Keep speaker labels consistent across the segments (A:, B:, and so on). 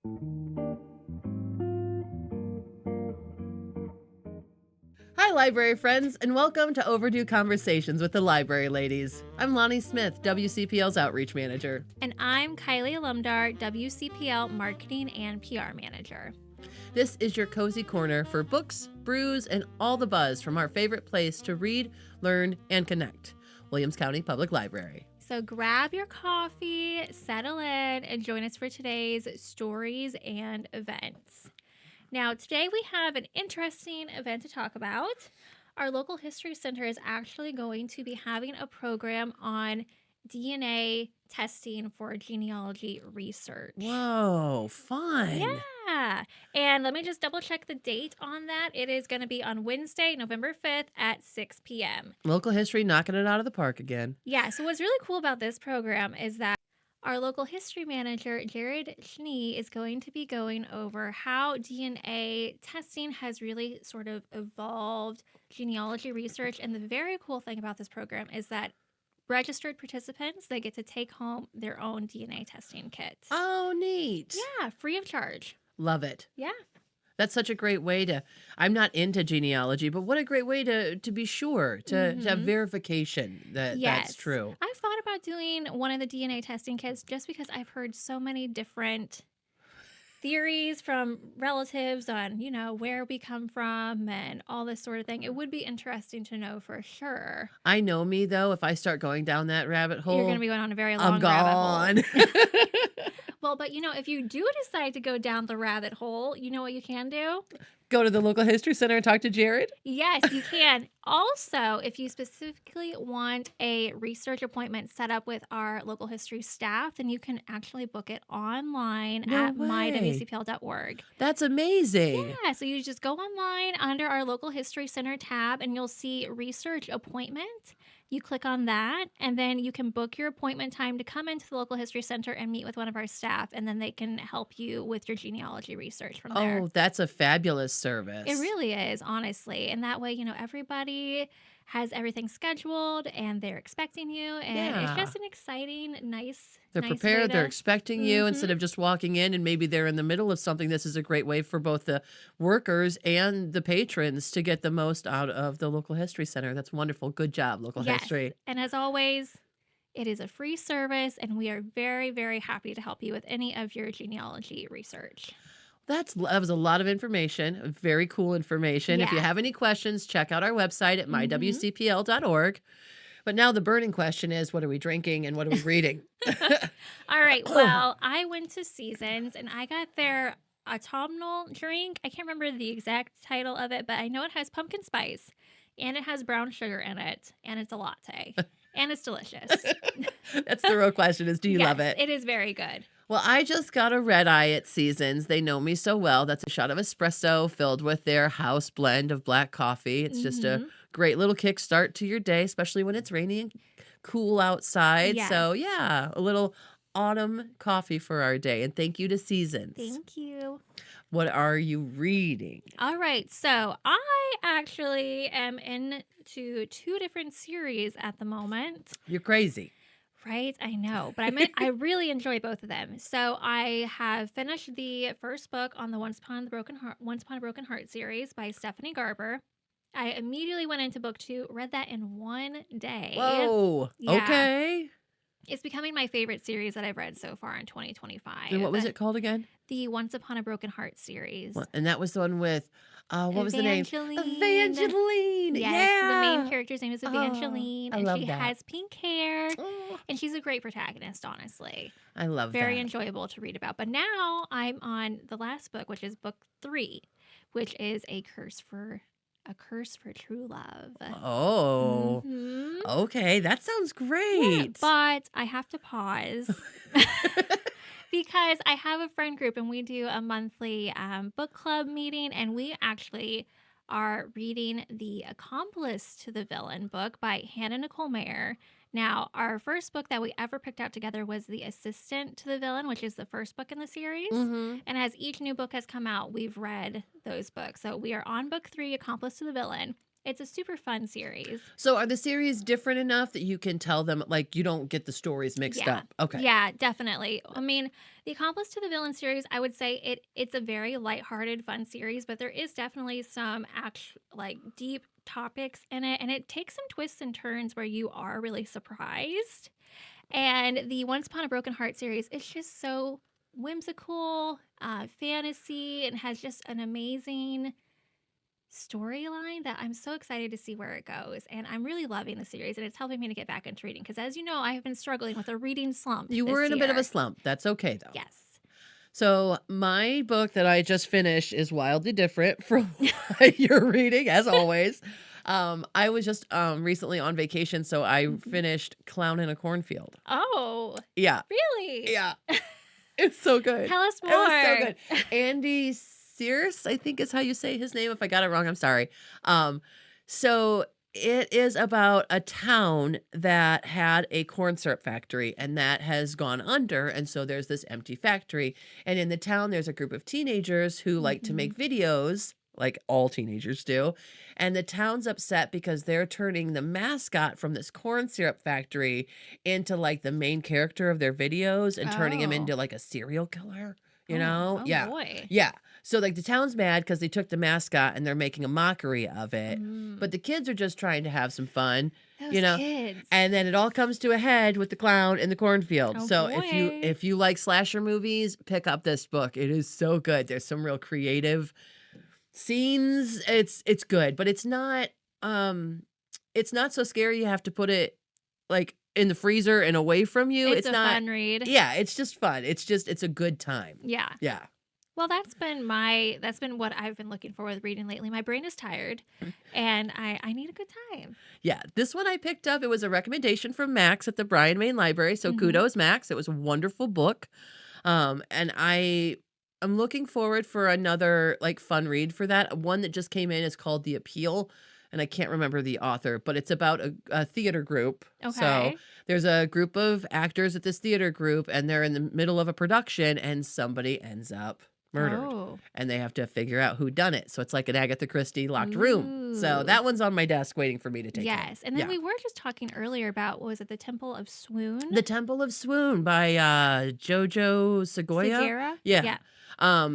A: Hi, library friends, and welcome to Overdue Conversations with the Library Ladies. I'm Lonnie Smith, WCPL's Outreach Manager.
B: And I'm Kylie Alumdar, WCPL Marketing and PR Manager.
A: This is your cozy corner for books, brews, and all the buzz from our favorite place to read, learn, and connect, Williams County Public Library.
B: So grab your coffee, settle in, and join us for today's stories and events. Now, today we have an interesting event to talk about. Our local history center is actually going to be having a program on DNA testing for genealogy research.
A: Whoa, fun.
B: Yeah. And let me just double check the date on that. It is going to be on Wednesday, November 5th at 6 p.m.
A: Local history knocking it out of the park again.
B: Yeah. So what's really cool about this program is that our local history manager, Jared Schnee, is going to be going over how DNA testing has really sort of evolved genealogy research. And the very cool thing about this program is that registered participants, they get to take home their own DNA testing kit.
A: Oh, neat.
B: Yeah, free of charge.
A: Love it.
B: Yeah.
A: That's such a great way to, I'm not into genealogy, but what a great way to be sure, to have verification that that's true.
B: I've thought about doing one of the DNA testing kits just because I've heard so many different theories from relatives on, where we come from and all this sort of thing. It would be interesting to know for sure.
A: I know me, though, if I start going down that rabbit hole,
B: You're going to be going on a very long
A: I'm gone.
B: rabbit hole. Well, but if you do decide to go down the rabbit hole, you know what you can do?
A: Go to the local history center and talk to Jared?
B: Yes, you can. Also, if you specifically want a research appointment set up with our local history staff, then you can actually book it online at mywcpl.org.
A: That's amazing.
B: Yeah, so you just go online under our local history center tab and you'll see research appointment. You click on that, and then you can book your appointment time to come into the local history center and meet with one of our staff, and then they can help you with your genealogy research from there.
A: Oh, that's a fabulous service.
B: It really is, honestly. And that way, everybody has everything scheduled and they're expecting you. And it's just an exciting, nice
A: They're prepared. They're expecting you instead of just walking in and maybe they're in the middle of something. This is a great way for both the workers and the patrons to get the most out of the local history center. That's wonderful. Good job, local history.
B: And as always, it is a free service and we are very, very happy to help you with any of your genealogy research.
A: That was a lot of information, very cool information.
B: Yeah.
A: If you have any questions, check out our website at mywcpl.org. But now the burning question is, what are we drinking and what are we reading?
B: All right. Well, I went to Seasons and I got their autumnal drink. I can't remember the exact title of it, but I know it has pumpkin spice and it has brown sugar in it and it's a latte and it's delicious.
A: That's the real question is, do you love it?
B: It is very good.
A: Well, I just got a red eye at Seasons. They know me so well. That's a shot of espresso filled with their house blend of black coffee. It's just a great little kickstart to your day, especially when it's rainy and cool outside.
B: Yes.
A: So, yeah, a little autumn coffee for our day. And thank you to Seasons.
B: Thank you.
A: What are you reading?
B: All right. So I actually am into 2 different series at the moment.
A: You're crazy.
B: Right, I know, but I really enjoy both of them. So I have finished the first book on the Once Upon a Broken Heart series by Stephanie Garber. I immediately went into book 2, read that in one day.
A: Whoa,
B: Yeah.
A: okay.
B: It's becoming my favorite series that I've read so far in 2025.
A: And what was it called again?
B: The Once Upon a Broken Heart series.
A: And that was the one with, what was the name?
B: Evangeline.
A: Yes,
B: The main character's name is Evangeline.
A: I
B: and
A: love
B: she
A: that.
B: has pink hair.
A: Oh,
B: And she's a great protagonist, honestly.
A: I love
B: Very
A: that.
B: enjoyable to read about. But now I'm on the last book, which is book 3, which is A Curse for True Love.
A: Oh, okay. That sounds
B: Yeah,
A: great.
B: but I have to pause because I have a friend group and we do a monthly book club meeting, and we actually are reading the Accomplice to the Villain book by Nicole Maehrer. Now, our first book that we ever picked out together was The Assistant to the Villain, which is the first book in the series.
A: Mm-hmm.
B: And as each new book has come out, we've read those books. So we are on book 3, Accomplice to the Villain. It's a super fun series.
A: So are the series different enough that you can tell them, like, you don't get the stories mixed
B: Yeah.
A: up? Okay.
B: Yeah, definitely. I mean, The Accomplice to the Villain series, I would say it's a very lighthearted, fun series, but there is definitely some like deep topics in it, and it takes some twists and turns where you are really surprised. And the Once Upon a Broken Heart series, it's just so whimsical, fantasy, and has just an amazing storyline that I'm so excited to see where it goes. And I'm really loving the series, and it's helping me to get back into reading because, as you know, I have been struggling with a reading slump
A: You
B: this
A: were in a bit of a
B: year.
A: slump. That's okay, though.
B: Yes.
A: So my book that I just finished is wildly different from what you're reading, as always. I was just recently on vacation, so I
B: Mhm.
A: finished Clown in a Cornfield.
B: Oh,
A: Yeah.
B: really?
A: Yeah. It's so good.
B: Tell us
A: It was so
B: more.
A: good. Andy Sears, I think is how you say his name. If I got it wrong, I'm sorry. So it is about a town that had a corn syrup factory and that has gone under. And so there's this empty factory. And in the town, there's a group of teenagers who like to
B: Mhm.
A: make videos, like all teenagers do. And the town's upset because they're turning the mascot from this corn syrup factory into like the main character of their videos and turning him
B: Oh.
A: into like a serial killer,
B: Oh. Oh
A: Yeah.
B: boy.
A: Yeah. So like the town's mad because they took the mascot and they're making a mockery of it. But
B: Mm.
A: the kids are just trying to have some fun, you
B: Those
A: know.
B: kids.
A: And then it all comes to a head with the clown in the cornfield.
B: Oh
A: So
B: boy.
A: if you like slasher movies, pick up this book. It is so good. There's some real creative scenes. It's good, but um it's not so scary you have to put it like in the freezer and away from you.
B: It's
A: It's
B: a
A: not.
B: fun read.
A: Yeah, it's just fun. It's a good time.
B: Yeah.
A: Yeah.
B: Well, that's been what I've been looking for with reading lately. My brain is tired and I need a good time.
A: Yeah, this one I picked up. It was a recommendation from Max at the Bryan Main Library. So
B: Mhm.
A: kudos, Max. It was a wonderful book. And I'm looking forward for another like fun read for that. One that just came in is called The Appeal, and I can't remember the author, but it's about a theater group. So
B: Okay.
A: there's a group of actors at this theater group, and they're in the middle of a production, and somebody ends up murdered,
B: Oh.
A: and they have to figure out who done it. So it's like an Agatha Christie locked room. So
B: Ooh.
A: that one's on my desk waiting for me to take home.
B: Yes. And then
A: Yeah.
B: we were just talking earlier about, what was it, the Temple of Swoon?
A: The Temple of Swoon by Jojo Segura.
B: Segura?
A: Yeah.
B: Yeah.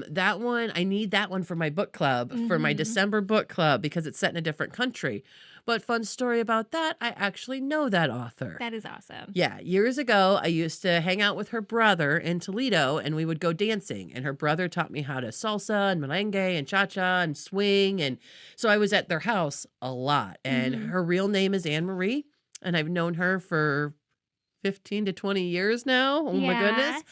A: That one, I need that one for my book club, for my
B: Mhm.
A: December book club, because it's set in a different country. But fun story about that, I actually know that author.
B: That is awesome.
A: Yeah, years ago, I used to hang out with her brother in Toledo, and we would go dancing. And her brother taught me how to salsa and merengue and cha-cha and swing. And so I was at their house a lot. And
B: Mhm.
A: her real name is Anne Marie, and I've known her for 15 to 20 years now. Oh my goodness.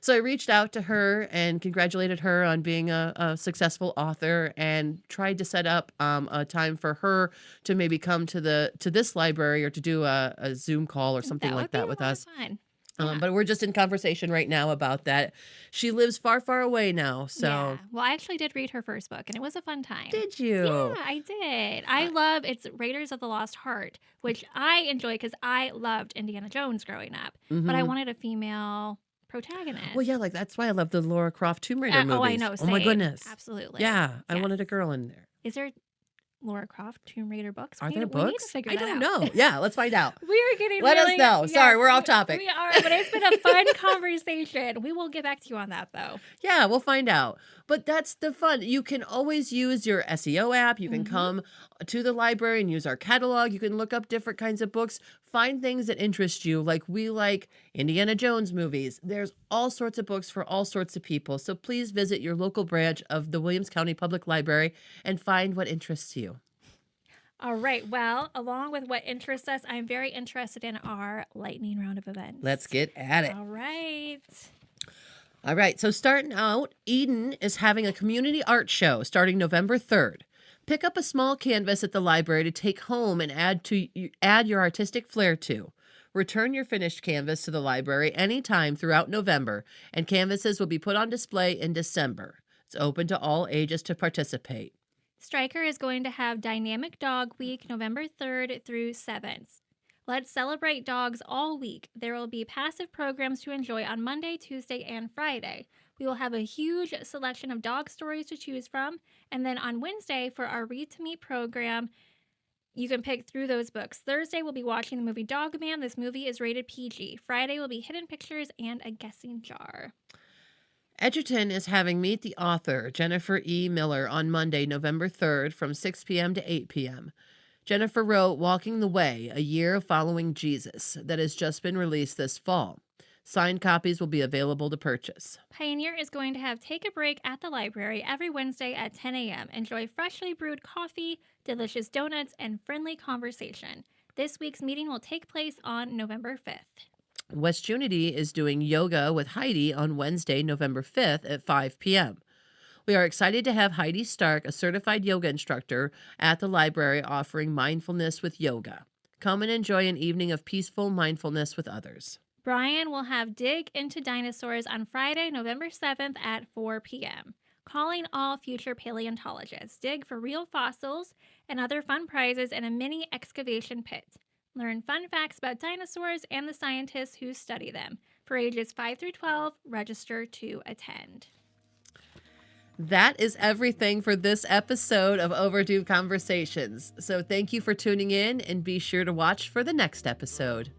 A: So I reached out to her and congratulated her on being a successful author and tried to set up a time for her to maybe come to this library or to do a Zoom call or something
B: That
A: like
B: would be
A: that
B: a
A: with
B: lot
A: us.
B: of fun. Yeah.
A: But we're just in conversation right now about that. She lives far, far away now. So
B: Yeah. Well, I actually did read her first book, and it was a fun time.
A: did
B: Yeah,
A: you?
B: I did. I love it's Raiders of the Lost Heart, which I enjoy because I loved Indiana Jones growing up, but I
A: Mhm.
B: wanted a female protagonist.
A: Well, yeah, like that's why I love the Laura Croft Tomb Raider
B: Oh, I
A: movies.
B: know.
A: Oh my
B: Same.
A: goodness.
B: Absolutely.
A: Yeah, I
B: Yes.
A: wanted a girl in there.
B: Is there Laura Croft Tomb Raider books?
A: Are there
B: We need to
A: books?
B: figure
A: I
B: that
A: don't
B: out.
A: know. Yeah, let's find out.
B: We are getting
A: Let us
B: really
A: know. Sorry,
B: yes,
A: we're off topic.
B: We are, but it's been a fun conversation. We will get back to you on that though.
A: Yeah, we'll find out. But that's the fun. You can always use your SEO app. You can
B: Mhm.
A: come to the library and use our catalog. You can look up different kinds of books, find things that interest you. Like we like Indiana Jones movies. There's all sorts of books for all sorts of people. So please visit your local branch of the Williams County Public Library and find what interests you.
B: All right. Well, along with what interests us, I'm very interested in our lightning round of events.
A: Let's get at it.
B: All right.
A: All right, so starting out, Eden is having a community art show starting November 3rd. Pick up a small canvas at the library to take home and add your artistic flair to. Return your finished canvas to the library anytime throughout November, and canvases will be put on display in December. It's open to all ages to participate.
B: Stryker is going to have Dynamic Dog Week November 3rd through 7th. Let's celebrate dogs all week. There will be passive programs to enjoy on Monday, Tuesday, and Friday. We will have a huge selection of dog stories to choose from. And then on Wednesday, for our Read to Meet program, you can pick through those books. Thursday, we'll be watching the movie Dog Man. This movie is rated PG. Friday will be Hidden Pictures and A Guessing Jar.
A: Edgerton is having Meet the Author, Jennifer E. Miller, on Monday, November 3rd from 6 p.m. to 8 p.m. Jennifer wrote Walking the Way, A Year of Following Jesus, that has just been released this fall. Signed copies will be available to purchase.
B: Pioneer is going to have Take a Break at the library every Wednesday at 10 a.m. Enjoy freshly brewed coffee, delicious donuts, and friendly conversation. This week's meeting will take place on November 5th.
A: West Unity is doing yoga with Heidi on Wednesday, November 5th at 5 p.m. We are excited to have Heidi Stark, a certified yoga instructor, at the library offering mindfulness with yoga. Come and enjoy an evening of peaceful mindfulness with others.
B: Brian will have Dig into Dinosaurs on Friday, November 7th at 4 p.m. Calling all future paleontologists. Dig for real fossils and other fun prizes in a mini excavation pit. Learn fun facts about dinosaurs and the scientists who study them. For ages 5 through 12, register to attend.
A: That is everything for this episode of Overdue Conversations. So thank you for tuning in, and be sure to watch for the next episode.